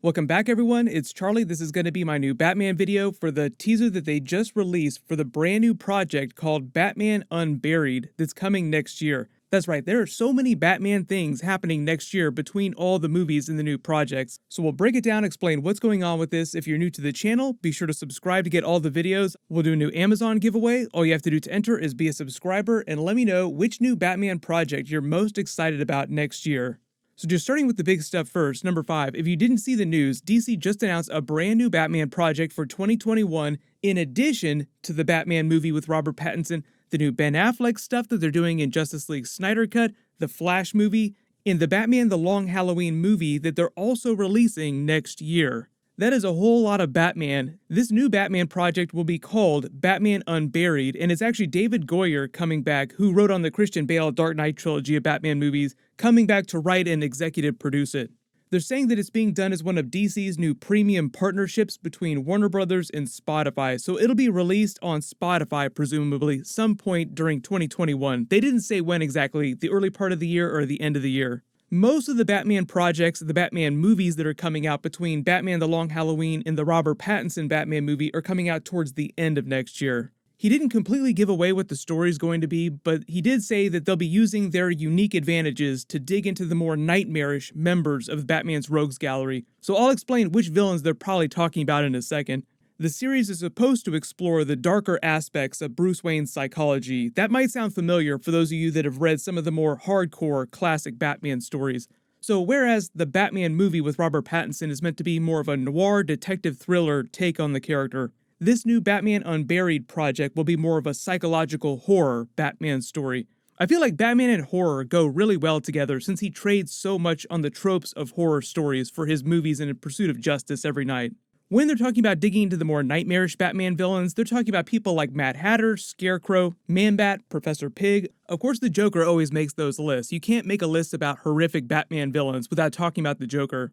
Welcome back everyone, it's Charlie. This is going to be my new Batman video for the teaser that they just released for the brand new project called Batman Unburied that's coming next year. That's right, there are so many Batman things happening next year between all the movies and the new projects. So we'll break it down, explain what's going on with this. If you're new to the channel, be sure to subscribe to get all the videos. We'll do a new Amazon giveaway. All you have to do to enter is be a subscriber and let me know which new Batman project you're most excited about next year. So just starting with the big stuff first, number 5, if you didn't see the news, DC just announced a brand new Batman project for 2021 in addition to the Batman movie with Robert Pattinson, the new Ben Affleck stuff that they're doing in Justice League Snyder Cut, the Flash movie, and the Batman The Long Halloween movie that they're also releasing next year. That is a whole lot of Batman. This new Batman project will be called Batman Unburied, and it's actually David Goyer coming back, who wrote on the Christian Bale Dark Knight trilogy of Batman movies, coming back to write and executive produce it. They're saying that it's being done as one of DC's new premium partnerships between Warner Brothers and Spotify, so it'll be released on Spotify presumably some point during 2021. They didn't say when exactly, the early part of the year or the end of the year. Most of the Batman projects, the Batman movies that are coming out between Batman The Long Halloween and the Robert Pattinson Batman movie are coming out towards the end of next year. He didn't completely give away what the story's going to be, but he did say that they'll be using their unique advantages to dig into the more nightmarish members of Batman's rogues gallery. So I'll explain which villains they're probably talking about in a second. The series is supposed to explore the darker aspects of Bruce Wayne's psychology. That might sound familiar for those of you that have read some of the more hardcore classic Batman stories. So whereas the Batman movie with Robert Pattinson is meant to be more of a noir detective thriller take on the character, this new Batman Unburied project will be more of a psychological horror Batman story. I feel like Batman and horror go really well together since he trades so much on the tropes of horror stories for his movies and in pursuit of justice every night. When they're talking about digging into the more nightmarish Batman villains, they're talking about people like Mad Hatter, Scarecrow, Man-Bat, Professor Pig. Of course, the Joker always makes those lists. You can't make a list about horrific Batman villains without talking about the Joker.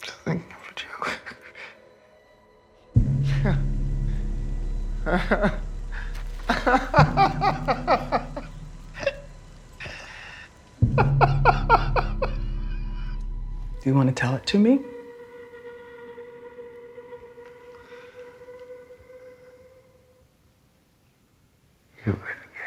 Thank you for Joker. Do you want to tell it to me? You wouldn't get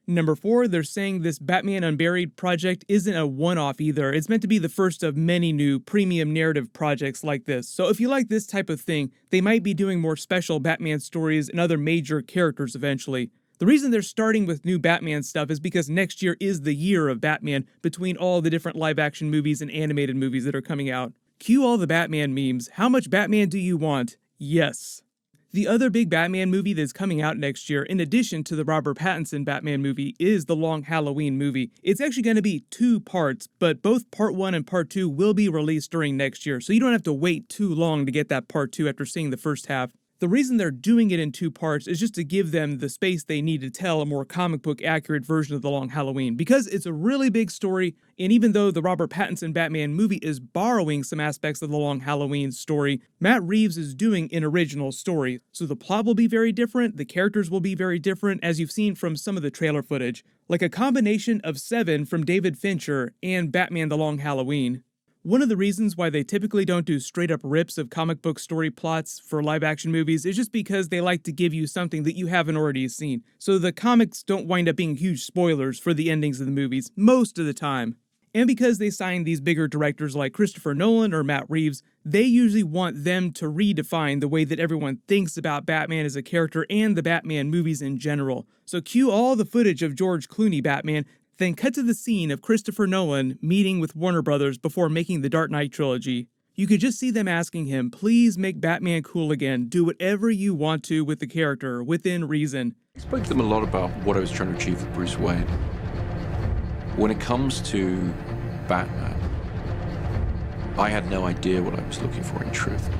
it. Number 4, they're saying this Batman Unburied project isn't a one-off either. It's meant to be the first of many new premium narrative projects like this. So if you like this type of thing, they might be doing more special Batman stories and other major characters eventually. The reason they're starting with new Batman stuff is because next year is the year of Batman between all the different live-action movies and animated movies that are coming out. Cue all the Batman memes. How much Batman do you want? Yes. The other big Batman movie that's coming out next year, in addition to the Robert Pattinson Batman movie, is the Long Halloween movie. It's actually going to be 2 parts, but both Part 1 and Part 2 will be released during next year, so you don't have to wait too long to get that Part 2 after seeing the first half. The reason they're doing it in 2 parts is just to give them the space they need to tell a more comic book accurate version of the Long Halloween, because it's a really big story, and even though the Robert Pattinson Batman movie is borrowing some aspects of the Long Halloween story, Matt Reeves is doing an original story, so the plot will be very different, the characters will be very different, as you've seen from some of the trailer footage, like a combination of Seven from David Fincher and Batman The Long Halloween. One of the reasons why they typically don't do straight-up rips of comic book story plots for live-action movies is just because they like to give you something that you haven't already seen, so the comics don't wind up being huge spoilers for the endings of the movies most of the time. And because they sign these bigger directors like Christopher Nolan or Matt Reeves, they usually want them to redefine the way that everyone thinks about Batman as a character and the Batman movies in general. So cue all the footage of George Clooney Batman, then cut to the scene of Christopher Nolan meeting with Warner Brothers before making the Dark Knight trilogy. You could just see them asking him, please make Batman cool again, do whatever you want to with the character, within reason. I spoke to them a lot about what I was trying to achieve with Bruce Wayne. When it comes to Batman, I had no idea what I was looking for in truth.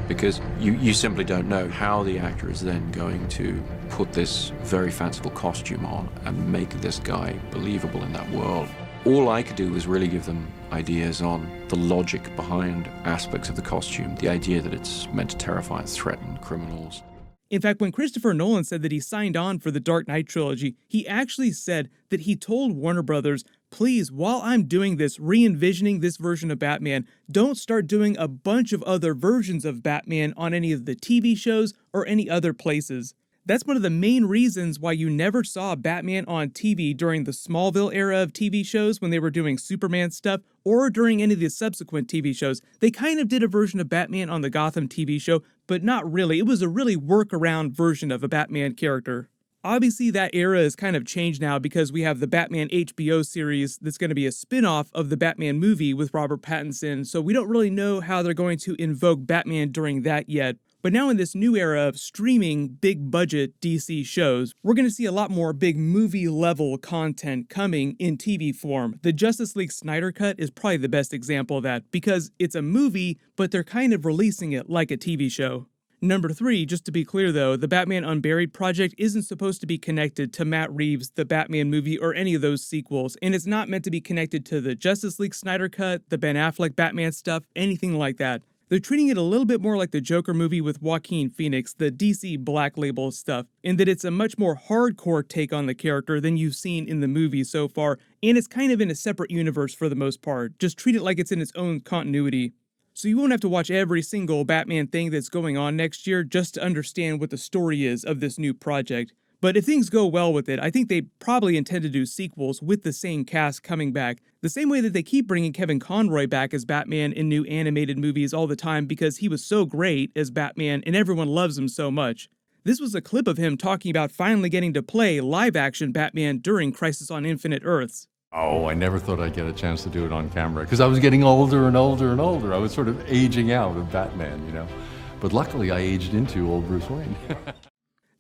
Because you simply don't know how the actor is then going to put this very fanciful costume on and make this guy believable in that world. All I could do was really give them ideas on the logic behind aspects of the costume, the idea that it's meant to terrify and threaten criminals. In fact, when Christopher Nolan said that he signed on for the Dark Knight trilogy, he actually said that he told Warner Brothers, please, while I'm doing this, re-envisioning this version of Batman, don't start doing a bunch of other versions of Batman on any of the TV shows or any other places. That's one of the main reasons why you never saw Batman on TV during the Smallville era of TV shows when they were doing Superman stuff, or during any of the subsequent TV shows. They kind of did a version of Batman on the Gotham TV show, but not really. It was a really workaround version of a Batman character. Obviously, that era has kind of changed now because we have the Batman HBO series that's going to be a spin-off of the Batman movie with Robert Pattinson, so we don't really know how they're going to invoke Batman during that yet. But now in this new era of streaming big-budget DC shows, we're going to see a lot more big movie-level content coming in TV form. The Justice League Snyder Cut is probably the best example of that, because it's a movie, but they're kind of releasing it like a TV show. Number 3, just to be clear though, the Batman Unburied project isn't supposed to be connected to Matt Reeves' The Batman movie or any of those sequels, and it's not meant to be connected to the Justice League Snyder Cut, the Ben Affleck Batman stuff, anything like that. They're treating it a little bit more like the Joker movie with Joaquin Phoenix, the DC Black Label stuff, in that it's a much more hardcore take on the character than you've seen in the movie so far, and it's kind of in a separate universe for the most part. Just treat it like it's in its own continuity. So you won't have to watch every single Batman thing that's going on next year just to understand what the story is of this new project. But if things go well with it, I think they probably intend to do sequels with the same cast coming back, the same way that they keep bringing Kevin Conroy back as Batman in new animated movies all the time because he was so great as Batman and everyone loves him so much. This was a clip of him talking about finally getting to play live-action Batman during Crisis on Infinite Earths. Oh, I never thought I'd get a chance to do it on camera because I was getting older and older and older. I was sort of aging out of Batman, you know. But luckily I aged into old Bruce Wayne.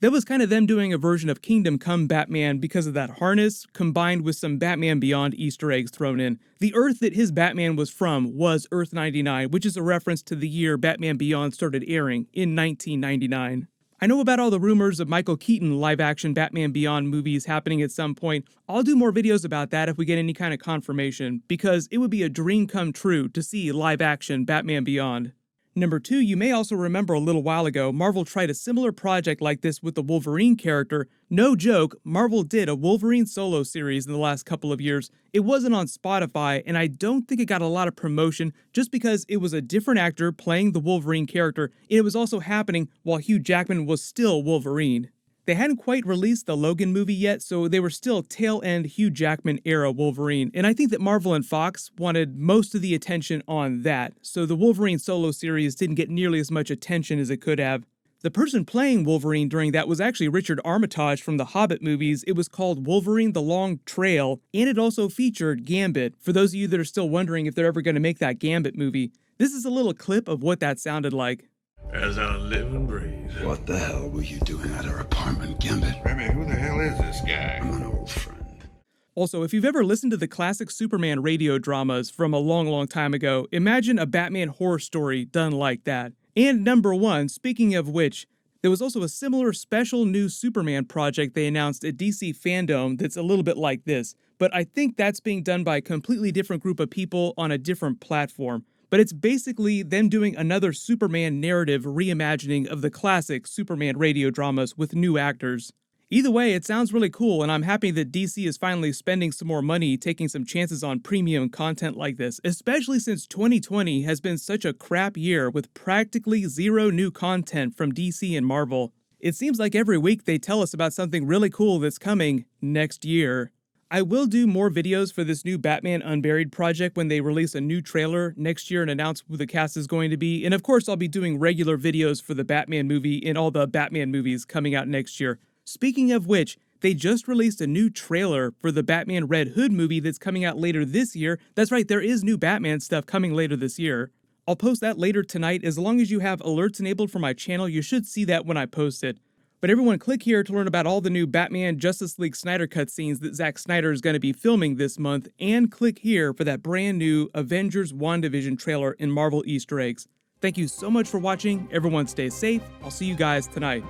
That was kind of them doing a version of Kingdom Come Batman because of that harness, combined with some Batman Beyond Easter eggs thrown in. The Earth that his Batman was from was Earth 99, which is a reference to the year Batman Beyond started airing in 1999. I know about all the rumors of Michael Keaton live-action Batman Beyond movies happening at some point. I'll do more videos about that if we get any kind of confirmation, because it would be a dream come true to see live-action Batman Beyond. Number 2, you may also remember a little while ago, Marvel tried a similar project like this with the Wolverine character. No joke, Marvel did a Wolverine solo series in the last couple of years. It wasn't on Spotify, and I don't think it got a lot of promotion just because it was a different actor playing the Wolverine character, and it was also happening while Hugh Jackman was still Wolverine. They hadn't quite released the Logan movie yet, so they were still tail-end Hugh Jackman era Wolverine, and I think that Marvel and Fox wanted most of the attention on that, so the Wolverine solo series didn't get nearly as much attention as it could have. The person playing Wolverine during that was actually Richard Armitage from the Hobbit movies. It was called Wolverine the Long Trail, and it also featured Gambit, for those of you that are still wondering if they're ever going to make that Gambit movie. This is a little clip of what that sounded like. As I live and breathe. What the hell were you doing at our apartment, Gambit? Remy, who the hell is this guy? I'm an old friend. Also, if you've ever listened to the classic Superman radio dramas from a long time ago, imagine a Batman horror story done like that. And number 1, speaking of which, there was also a similar special new Superman project they announced at DC Fandom that's a little bit like this, but I think that's being done by a completely different group of people on a different platform. But it's basically them doing another Superman narrative reimagining of the classic Superman radio dramas with new actors. Either way, it sounds really cool, and I'm happy that DC is finally spending some more money taking some chances on premium content like this, especially since 2020 has been such a crap year with practically zero new content from DC and Marvel. It seems like every week they tell us about something really cool that's coming next year. I will do more videos for this new Batman Unburied project when they release a new trailer next year and announce who the cast is going to be. And of course, I'll be doing regular videos for the Batman movie and all the Batman movies coming out next year. Speaking of which, they just released a new trailer for the Batman Red Hood movie that's coming out later this year. That's right, there is new Batman stuff coming later this year. I'll post that later tonight. As long as you have alerts enabled for my channel, you should see that when I post it. But everyone click here to learn about all the new Batman Justice League Snyder Cut scenes that Zack Snyder is going to be filming this month, and click here for that brand new Avengers WandaVision trailer and Marvel Easter eggs. Thank you so much for watching. Everyone stay safe. I'll see you guys tonight.